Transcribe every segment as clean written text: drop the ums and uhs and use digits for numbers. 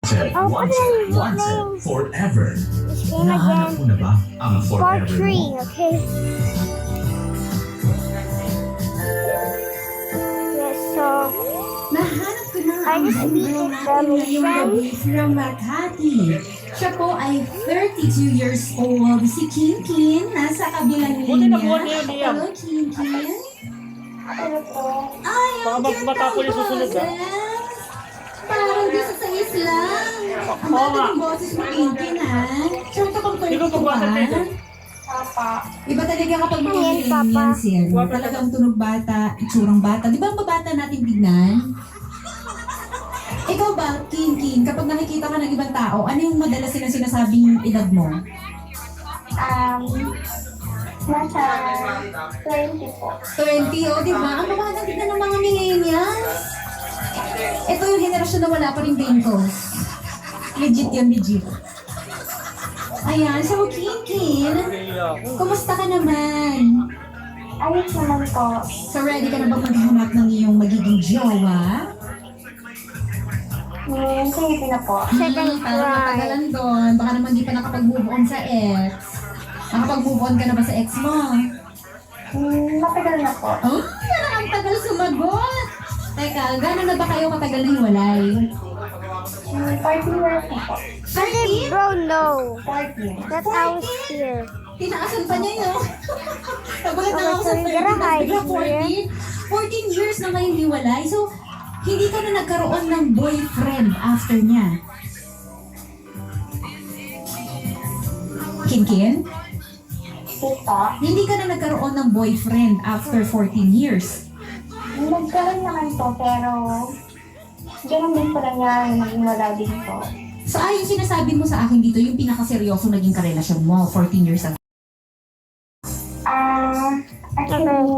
Wanted forever. This game Nahanap mo again. na ba ang Part forever 3, mo? okay? Yes, so Nahanap ko na I ang just bungalow beat it natin from ngayong gabi from Makati. Siya po ay 32 years old. Si Kinkin, nasa kabilang Buti na linya. buwan niya, Liam. Hello, Kinkin. ano po? Ay, Baka ang cute bata po ng yung susunod, boses. Parang di sa sayis lang. Ang Oo bata nga. ng boses mo, Kinkin, ha? Sure ka pang Hindi ko 32 pagwatan ka? dito. Papa. Iba talaga kapag mga Ayan, Papa. millennials yan. Papa. Talagang tunog bata, itsurang bata. Di ba ang babata natin tignan? Ikaw ba, King, kapag nakikita ka ng ibang tao, ano yung madalas sila sinasabing edad mo? Nasa 20 po. 20, o di ba? Ang babata tignan ng mga millennials. Ito yung henerasyon na wala pa rin bengkos. Legit yan, legit. Ayan, so King, kumusta ka naman? Ayos naman po. So ready ka na bang maghanap ng iyong magiging jowa? Sige na po. Second Parang try. matagalan doon. Baka naman di pa nakapag-move on sa ex. Nakapag-move on ka na ba sa ex mo? Matagal na po. Oh, ang tagal sumagot! Teka, gano'n na ba kayo katagal na hiwalay? 40 years na po. 30? Bro, no. 40. That I was here. Tinaasan pa niya yun. Nagulat na ako sa Okay, 30, so tapos bigla here. 14 years na kayong hiwalay. So, hindi ka na nagkaroon ng boyfriend after niya. Kinkin? Tita. Hindi ka na nagkaroon ng boyfriend after 14 years. Nagkaroon naman po, pero ganun din pala niya naging wala din po. So, yung sinasabi mo sa akin dito, yung pinakaseryoso naging karelasyon mo, 14 years ago. Actually, nung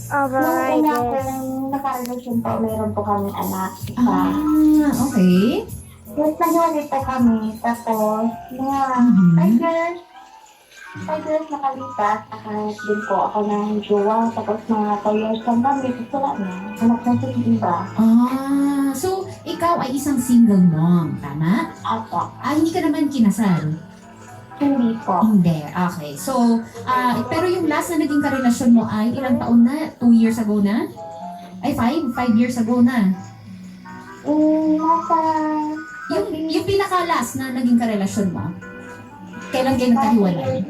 Oh, una kong nakarelasyon po, meron po kami anak. Isa. Okay. Tapos naghiwalay po kami. Tapos, mga Mhm. 5 years nakalipas, nakahanap din po ako ng jowa. Tapos mga 2 years lang kami. Tapos wala na. Anak na sa iba. So, ikaw ay isang single mom, tama? Apo. Hindi ka naman kinasal? Hindi po. Hindi, okay. So, pero yung last na naging karelasyon mo ay ilang taon na? 2 years ago na? Ay, 5 years ago na. Nasa... Yung pinaka-last na naging karelasyon mo, kailan kayo nagkahiwalay? 3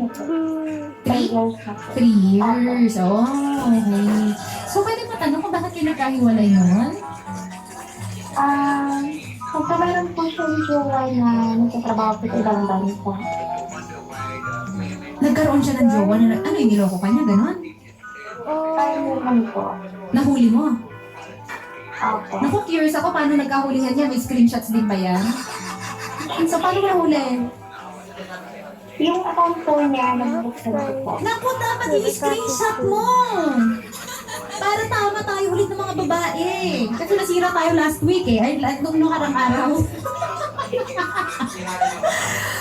years na po. 3 years. Oh, okay. So, pwede matanong kung bakit kayo nagkahiwalay noon? Kasi meron po siyang jowa na nagtatrabaho po sa ibang bansa. Nagkaroon siya ng jowa na, ano yung niloko ka niya, ganon? Parang naman po. Nahuli mo. Apo. Naku, curious ako paano nagkahulihan niya. May screenshots din ba yan? So, paano nahuli? Yung account po niya, nabuksan ko po. Naku, dapat i-screenshot mo! Para tama tayo ulit ng mga babae. Kasi nasira tayo last week eh. Ay, nung nakarang araw.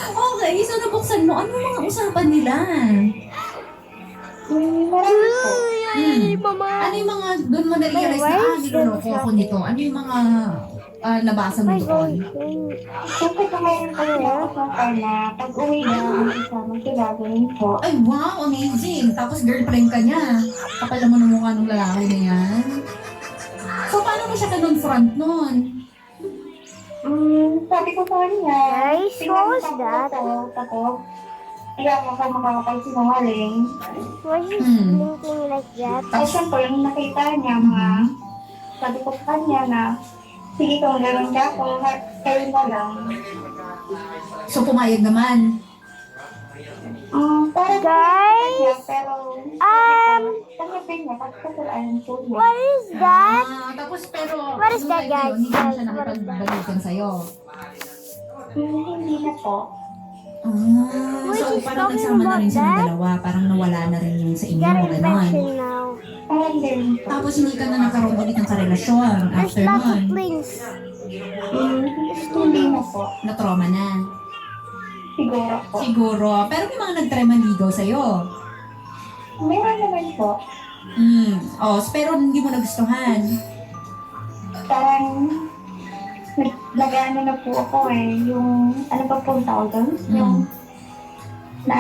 Okay, so nabuksan mo. Ano mga usapan nila? Marami po. Ano yung mga, doon mo na-realize na, niloloko ako nito. Ano yung mga nabasa mo doon? Siyempre kung mayroon pa rin ako sa na pag uwi na, isama sila, ganun po. Ay, wow, amazing. Tapos girlfriend ka niya. Kapal naman ang mukha ng lalaki na yan. So, paano mo siya ka-confront nun? Sabi ko sa kanya, Guys, what was that? Tapos, kaya ako makakapagsinungaling. Why is Hmm. blinking like that? Ay, siyempre, yung nakita niya, mga, sabi ko sa kanya na, sige kung gano'n ka ako, kayo na lang. So, pumayag naman. Parang Guys, niya, pero, tanggapin niya, kasi kasalanan po niya. what is that? Tapos, pero, What is nung that, time na yun, guys? hindi na siya What is that? nakipagbalikan sa'yo. Hindi na po. So, is parang talking nagsama na rin about siya ng that? dalawa. Parang nawala na rin yung sa inyo, Got gano'n. infection now. Parang din po. Tapos, hindi ka na nagkaroon ulit ng karelasyon There's after lots of nun. things. Hindi na po. Na-trauma na. Siguro po. Siguro. Pero may mga nag-try manligaw sa'yo. Meron naman po. Pero hindi mo nagustuhan. Parang, nag-ano na po ako yung, ano pa po ang tawag doon? Yung, na,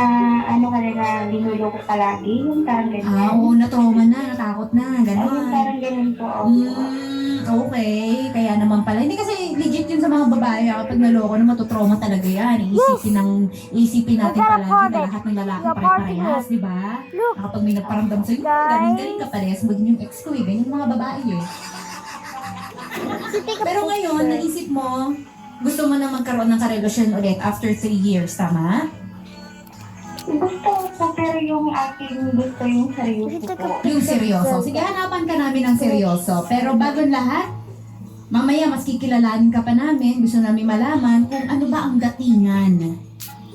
ano ka na, linuloko palagi, yung parang ganyan. Oo, na-trauma na, natakot na, Ayun, gano'n. parang ganyan po ako. Okay. Kaya naman pala. Hindi kasi legit yun sa mga babae. Kapag naloko na matutrauma talaga yan. Iisipin natin palagi na lahat ng lalaki pare-parehas, di ba? Na kapag may nagparamdam sa'yo, galing-galing ka parehas. Maging yung ex ko eh. Ganyan yung mga babae eh. Pero ngayon, naisip mo, gusto mo na magkaroon ng karelasyon ulit after 3 years, tama? Gusto ko, pero yung aking gusto yung seryoso po. Yung seryoso. Sige, hanapan ka namin ng seryoso. Pero bago lahat, mamaya mas kikilalanin ka pa namin. Gusto namin malaman kung ano ba ang datingan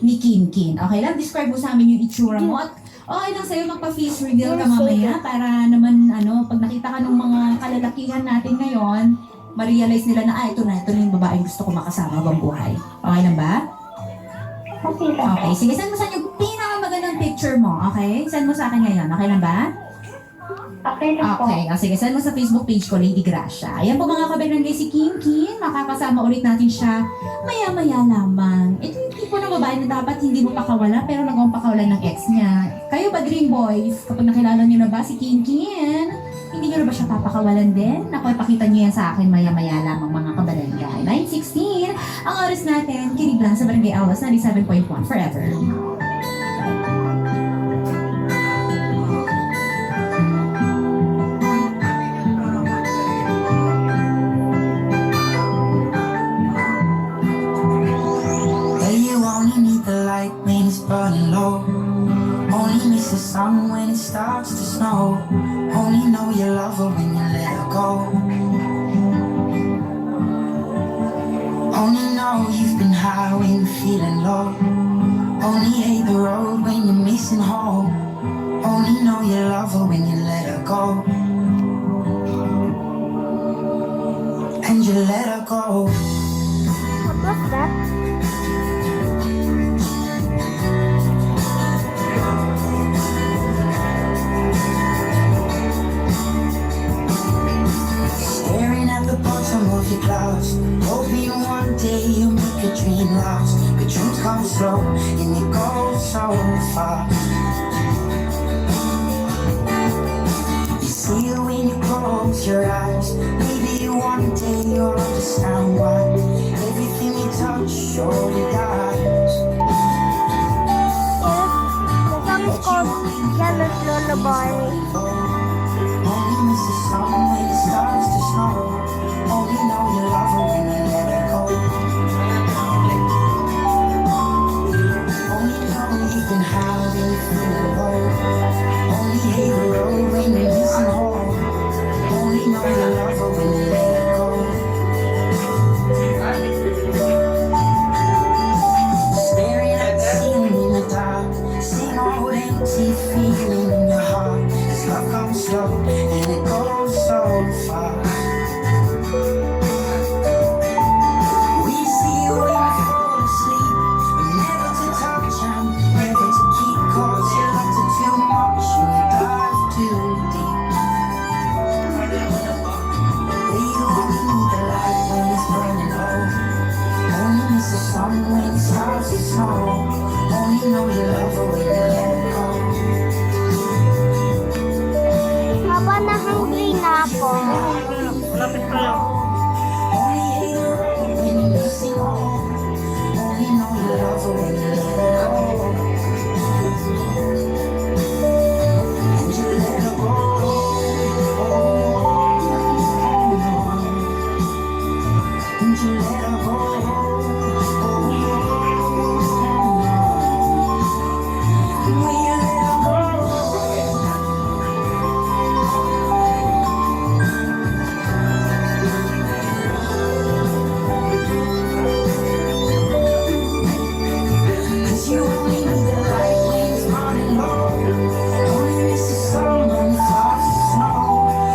ni Kinkin. Okay lang? Describe mo sa amin yung itsura mo. At okay lang sa'yo magpa-face reveal ka mamaya para naman, pag nakita ka ng mga kalalakihan natin ngayon, ma-realize nila na, ito na yung babaeng gusto ko makasama habang buhay. Okay lang ba? Okay lang. Okay, sige, send mo sa yung pinakamagandang picture mo, okay? Send mo sa akin ngayon, okay lang ba? Okay lang po. Okay, sige, send mo sa Facebook page ko, Lady Gracia. Ayan po mga kabarangay, si Kinkin, makakasama ulit natin siya maya-maya lamang. Ito yung tipo ng babae na dapat hindi mo pakawala, pero nagawang pakawalan ng ex niya. Kayo ba, Dream Boys, kapag nakilala niyo na ba si Kinkin, hindi niyo na ba siya papakawalan din? Ako, ipakita niyo yan sa akin maya-maya lamang mga kabarangay. 9:16, ang oras natin, kinig lang sa Barangay Awas 97.1 forever. Well, you only need the light when it's burning low. Only miss the sun when it starts to snow. Only know you love her when you let her go. Only know you've been high when you're feeling low. Only hate the road when you're missing home. Only know you love her when you let her go. And you let her go. What was that? Staring at the bottom of your glass, hoping one day you'll make a dream last. But dreams come slow and they go so fast. You see it when you close your eyes. Maybe one day you'll understand why everything you touch surely dies. The song is called Jealous Lullaby. Only miss the sun when it starts to snow. Only know you love her when you let her go. Only know you've been high when you're feeling low. Only hate the road when you're missing home. Only know you love her when you let her go. Staring at the ceiling in the dark. Same old empty feeling in your heart. This love comes slow and it goes so fast. We see you when you fall asleep, but never to touch and never to keep. 'Cause you loved her too much, you dive too deep. We only need the light when it's burning low. Only miss the sun when it starts to snow. Only know you love her when you let her go. Haba na hungry na ako. Only hate the road when you're missing home. Only know you love her when you let her go. And you let her go. And you let her go. When you let her go. Cause you only need the light when it's burning low. Only miss the sun when it starts to snow.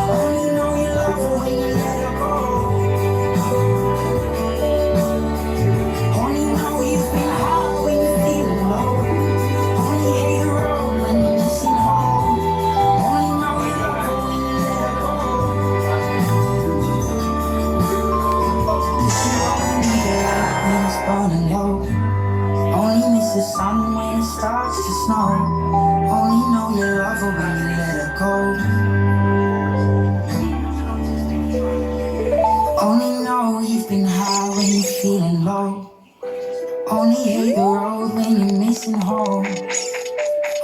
Only know you love her when you let her go. burning low. Only miss the sun when it starts to snow. Only know you love her when you let her go. Only know you've been high when you're feeling low. Only hate the road when you're missing home.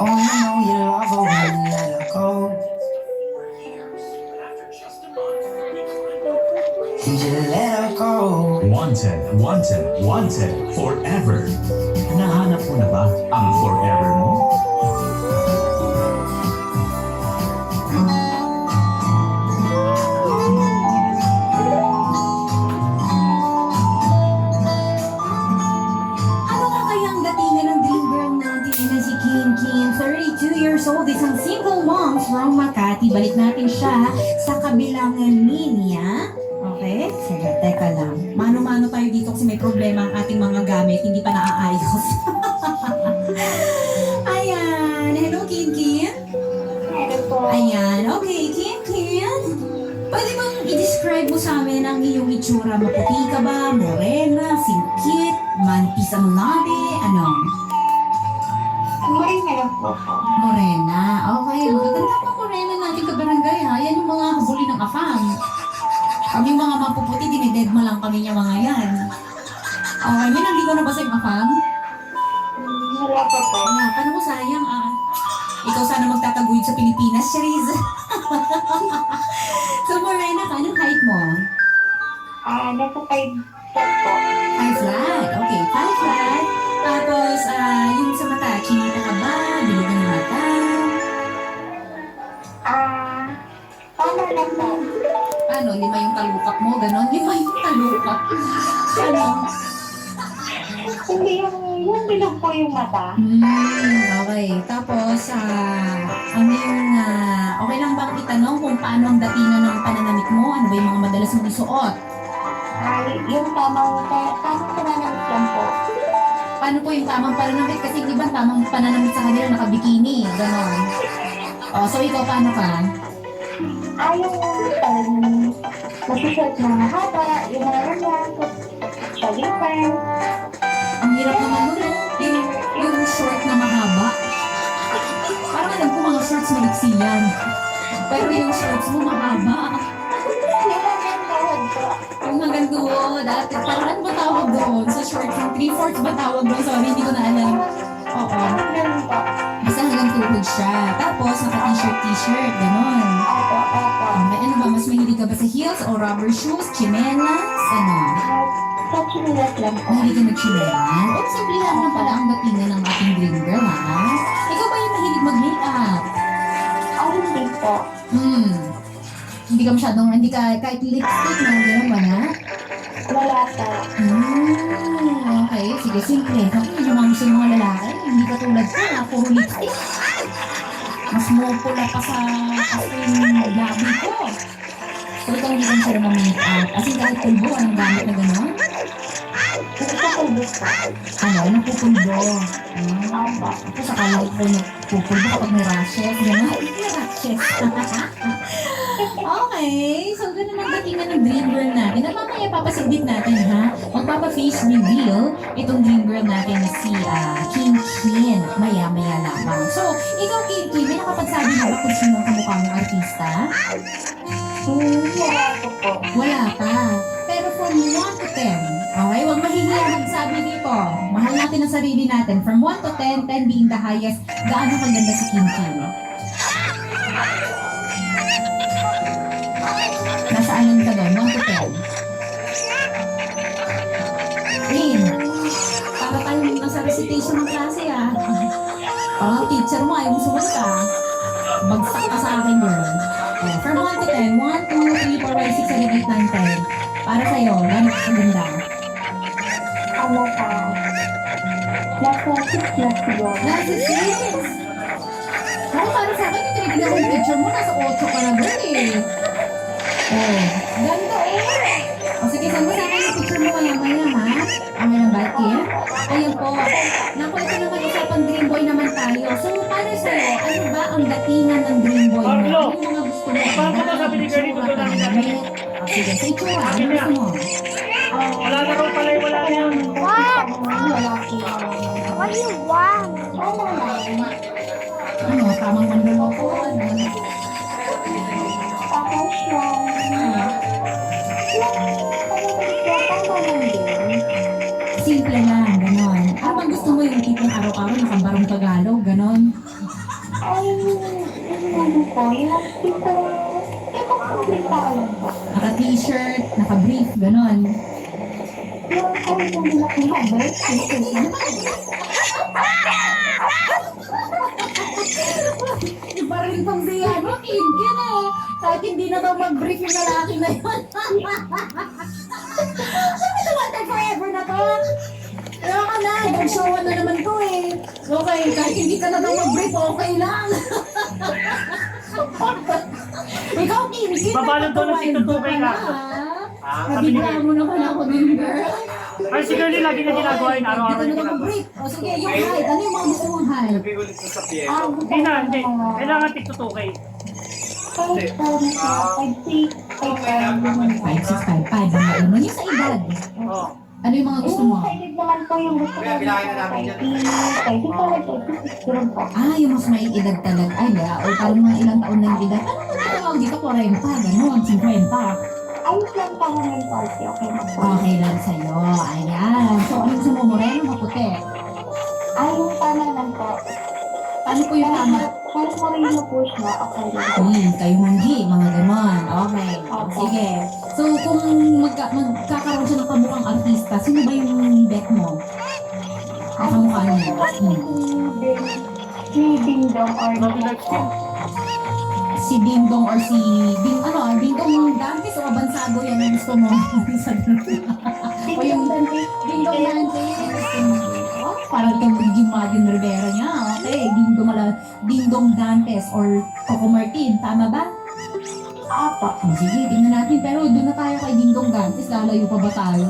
Only know you love her when you let her go. And you let her go. Wanted, wanted, wanted forever. Nahanap mo na ba ang forever mo? Ano ka kayang datingan ng dream girl natin na si Kim Kim? 32 years old, isang single mom from Makati. Balik natin siya sa kabilang linya. Okay? Sige, teka lang. Mano-mano tayo dito kasi may problema ang ating mga gamit. Hindi pa naaayos. Ayan. Hello, Kim Kim? Hello po. Ayan. Okay, Kim Kim. Pwede bang i-describe mo sa amin ang iyong itsura? Maputi ka ba? Morena? Singkit? Manipis ang labi? Ano? Marin na lang po po. Morena. Okay. Magaganda pa morena natin kabarangay ha. Yan yung mga habuli ng afam. Kami mga mapuputi, dinidedma lang kami niya mga yan. Okay, may naligaw na ba sa yung afam? Wala pa po. Wala. Paano mo sayang ikaw sana magtataguyod sa Pilipinas, Cherise. So, Morena ka, anong height mo? Nasa 5 po. 5 flat. Okay, 5 flat. Tapos, yung sa mata, chinita ka ba? Bilog ng mata? Paano lang po? Ano, 5 yung talukak mo? Ganon? 5 yung talukak. Ano? Hindi yung bilog po yung mata. Okay. Tapos, ano yung, okay lang bang itanong kung paano ang datingan ng pananamit mo? Ano ba yung mga madalas mong isuot? Yung tamang pananamit lang po. Paano po yung tamang pananamit? Kasi di ba tamang pananamit sa kanila nakabikini? Ganon. Oh, so ikaw paano ka? Yung mag-shirt na mahaba, yung mga ganyan, jogging pants. Ang hirap naman nun, no? Yung short na mahaba. Parang alam ko mga shorts maliksi yan. Pero yung shorts mo mahaba. Yung tawag po. Yung hanggang doon. Parang ano ba tawag doon? Sa shorts, yung 3/4 ba tawag doon? Sorry, hindi ko na alam. Oo. Ganun po. Basta hanggang tuhod siya. Tapos, naka-t-shirt, ganon. Opo. Ano ba, mas mahilig ka ba sa heels o rubber shoes, chinelas, ano? Sa chinilas lang po. Mahilig ka mag-chinelas? O, simple lang naman pala ang datingan ng ating dream girl, ha? Ikaw ba yung mahilig mag-makeup? Hindi po. Hindi ka masyadong, hindi ka, kahit lipstick na, gano'n ba na? Wala po. Okay, sige, simple. Kung medyo mamusin mga lalaki, hindi ka tulad ko na, puro lipstick. Mas pula pa sa aking labi ko. So, ikaw hindi ka masyadong ma-makeup. As in, kahit pulbo, anong gamit na gano'n? Nagkakulbos po. Ano, napupulbo. Opo. Ako sa kala ko napupulbo kapag may rashes. Gano'n? May rashes. Okay, so ganun ang datingan ng dream girl natin. At mamaya papasaglit natin ha. Magpapa-face reveal itong dream girl natin na si Kim Kim. Maya-maya lamang. So, ikaw Kim Kim, may nakapagsabi na ba kung sino ang kamukha mong artista? Wala po. Wala pa. Pero from 1 to 10, okay, huwag mahihiya magsabi dito. Mahal natin ang sarili natin. From 1 to 10, 10 being the highest, gaano kaganda si Kim Kim? Nasaan ka doon? 1 to 10. Rin, para tayong nasa recitation ng klase Parang teacher mo, ayaw mo sumunod ka. Bagsak ka sa akin, girl. From 1 to 10, 1, 2, 3, 4, 5, 6, 7, 8, 9, 10. Para sa'yo, gano'n kaganda? Ano pa? Nasa 6 na siguro. Nasa 6? Para sa akin, yung tinignan ko yung picture mo, nasa 8 ka na doon ganda sige, saan mo sa akin yung picture mo maya-maya, ha? Okay lang ba, Kim? Ayun po. Naku, ito naman usapang dream boy naman tayo. So, para sa'yo, ano ba ang datingan ng dream boy mo? Ano yung mga gusto mo? Paano ka sabi ni Gary, gusto namin namin? Sige, sa itsura, ano gusto mo? Wala na raw pala, wala na yun. Wow! Simple lang, ganon. Ano bang gusto mo yung tipong araw-araw nakabarong Tagalog, ganon? Ay, yung po, yung tao lang po. Naka-t-shirt, naka-brief, ganon. Yung kahit yung binakabit, Parang itong si ano, Kinkin eh. Kahit hindi na daw mag-brief yung lalaki na yun. Sabi naman, forever na to. Kaya ka na, nag-showan na naman to eh. Okay, kahit hindi ka na daw mag-brief, okay lang. Ikaw, Kinkin, Babalot daw ng tinutukay ka. Sabi ni Nabigyan mo naman ako din, girl. Ay, si Girlie lagi na ginagawa yun, araw-araw Dito na na ginagawa. mag-brief. O sige, yung height. Ano yung mga gusto mong height? Hindi na, hindi. Kailangan tiktutukay. kahit 5'6", 5'5", ang ano yung sa edad. Oo. Ano yung mga gusto mo? Excited naman po yung gusto ko. Yung mas may edad talaga. Ay, o parang mga ilang taon na yung edad. Ano na tawag dito? 40, gano'n, 50. Ayos lang pa naman party, okay na po. Okay lang sa'yo. Ayan. So, ano gusto mo? Moreno, maputi? Ay, yung tama lang po. Paano po yung tama? Kahit mo rin po siya, okay lang. Kayo manggi, mga ganon. Okay. Sige. So, kung magkakaroon siya ng kamukhang artista, sino ba yung bet mo? Ang kamukha niya? Si Ding Dong or Si Ding Dong or si Ding Dong Dantes o Abansado yan ang gusto mo? O yung Ding Dong Dantes. Oh, parang itong Jim Madin Rivera niya. Okay, Ding Dong Dantes or Coco Martin. Tama ba? Apa. Sige, tingnan natin. Pero doon na tayo kay Ding Dong Dantes. Lalayo pa ba tayo?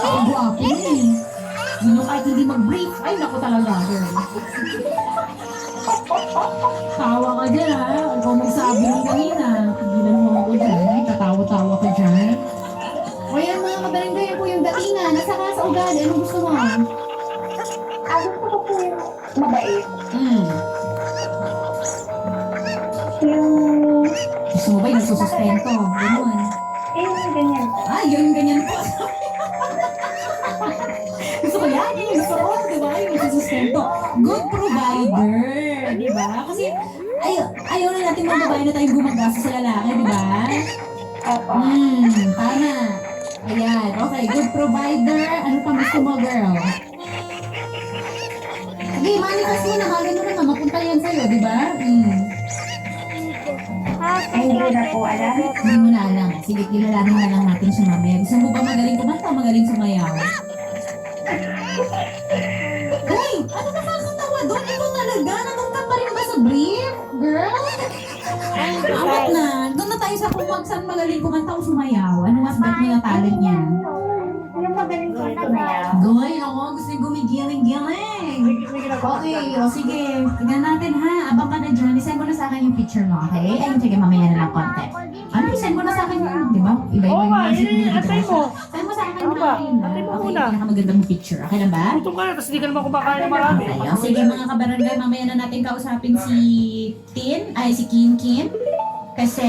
Ako guwapo yun eh. Yun yung kahit hindi mag-brief. Ay, naku talaga, girl. Tawa ka dyan, ha? Ikaw magsabi ng kanina. Pigilan mo ako dyan. Tatawa-tawa ka dyan. O yan, mga kabarangay po yung datingan. Nasa ka sa ugali. Anong gusto mo? Gusto ko po yung mabait. Yung... Gusto mo ba yung nagsusustento? Ganun. yung ganyan. Yung ganyan po. Gusto ko yan. Yung gusto ko, di ba? Yung nagsusustento. Good provider. Di ba? Kasi ayaw na natin mga babae na tayong gumagasa sa lalaki, di ba? Apa. Tama. Ayan. Okay. Good provider. Ano pa gusto mo, girl? Sige, manifest mo na. Magano naman. Mapunta yan sa'yo, di ba? Ay, hindi na po alam. Hindi mo na alam. Sige, kilalanin na lang natin siya mamaya. Gusto mo ba magaling kumanta o magaling sumayaw? Uy! Ano nakakatawa doon? Ito talaga? Natungkap pa rin ba sa brief? Girl? Amat na. Doon na tayo sa kung saan magaling kumanta o sumayaw. Ano mas bet mo na talent niya? Yung magaling ko na yan. Goy, ako gusto yung gumigiling-giling. Okay, o sige. Tignan natin ha. Abang ka na dyan. I-send mo na sa akin yung picture mo, okay? Ayun, sige, mamaya na lang konti. Ano, i-send mo na sa akin yun, di ba? Iba-iba Oo nga, isip mo, atay mo. Send mo sa akin Ano ba? na. Atay mo Okay, muna. pinakamaganda mong picture. Okay na ba? Gutom ka na, tapos hindi ka naman kumakain ng marami. Okay, o sige mga kabarangay, mamaya na natin kausapin si si Kinkin. Kasi,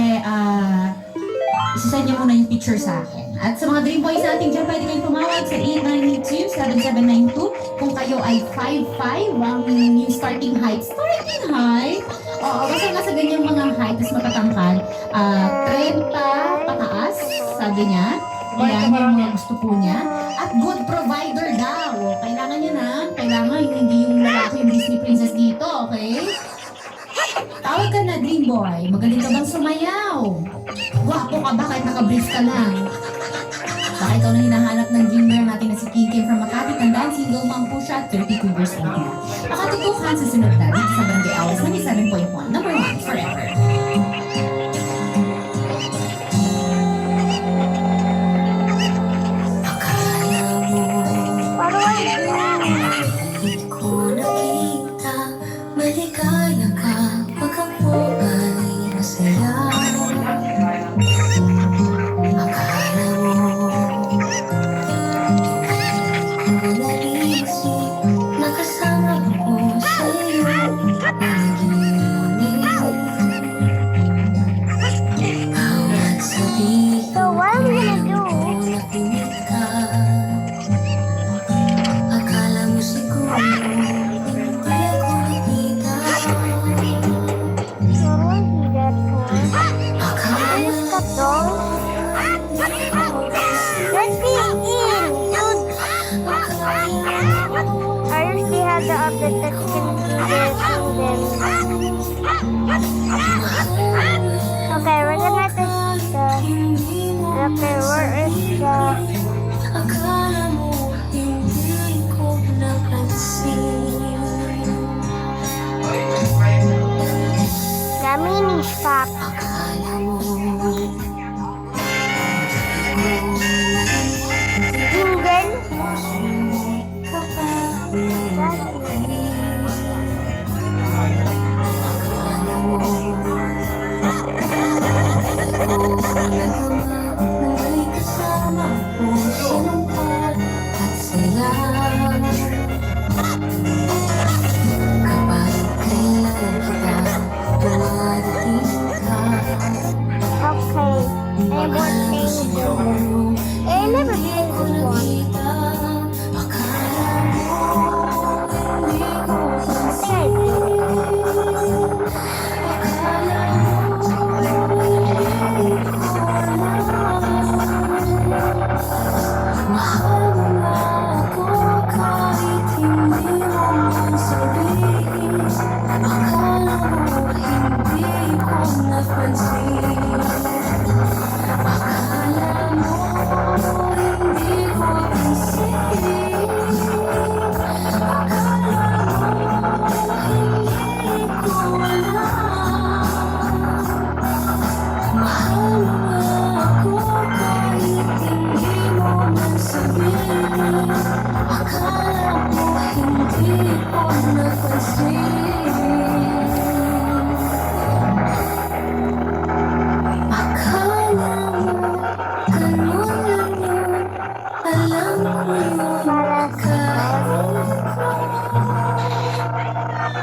isasend niya muna yung picture sa akin. At sa mga Dream Boys natin dyan, pwede kayong tumawag sa 892-7792 kung kayo ay 5'5", yung starting height. Starting height? Oo, basta nasa ganyang mga height, tapos matatangkad. 30 pataas, sabi niya. Yan yung mga gusto po niya. At good provider daw. Kailangan niya na. Kailangan hindi yung lalaki yung Disney princess dito, okay? Tawag ka na, Dream Boy. Magaling ka bang sumayaw? Gwapo ka ba kahit naka-brief ka lang? Baka ikaw na hinahanap ng dreamer natin na si Kinkin from Makati. Tandaan, single mom po siya, 32 years old na. Makatutukan sa sunod na dito sa Barangay Awas 97.1. Number 1, forever. Akala mo di ko nakita, maligaya ka pag ako ay masaya. Akala mo after that, you can do this and then... Okay, we're gonna touch the... Okay, where is the... Akala mo hindi ko napansin. The mini shop. Akala mo Jingle. may kasama ko sa lungkot at saya. Kapag kailan kita dumadating ka, Okay. I want things. I never played this one. nakita, akala mo hindi ko pansin. Akala mo hindi ko alam. Mahal mo na ako kahit hindi mo man sabihin. Akala mo hindi ko napansin. Akala mo hindi ko pansin. Akala mo hindi ko alam. Mahal mo ako kahit hindi mo man sabihin. Akala mo hindi ko napansin. Akala mo ganun lang yun. Alam ko yun.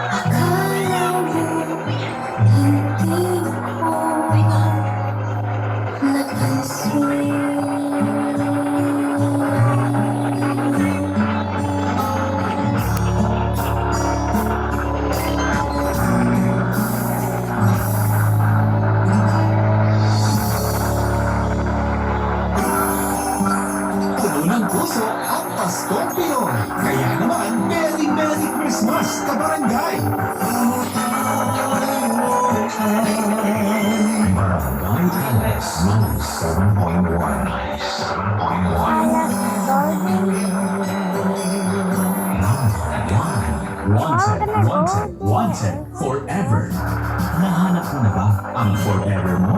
Akala mo hindi ko napansin. Puno ng puso ang Paskong Pinoy. Kaya naman, Merry Merry Christmas, kabarangay! Barangay Times 97.1. 97.1. Wanted, wanted forever. Nahanap mo na ba ang forever mo?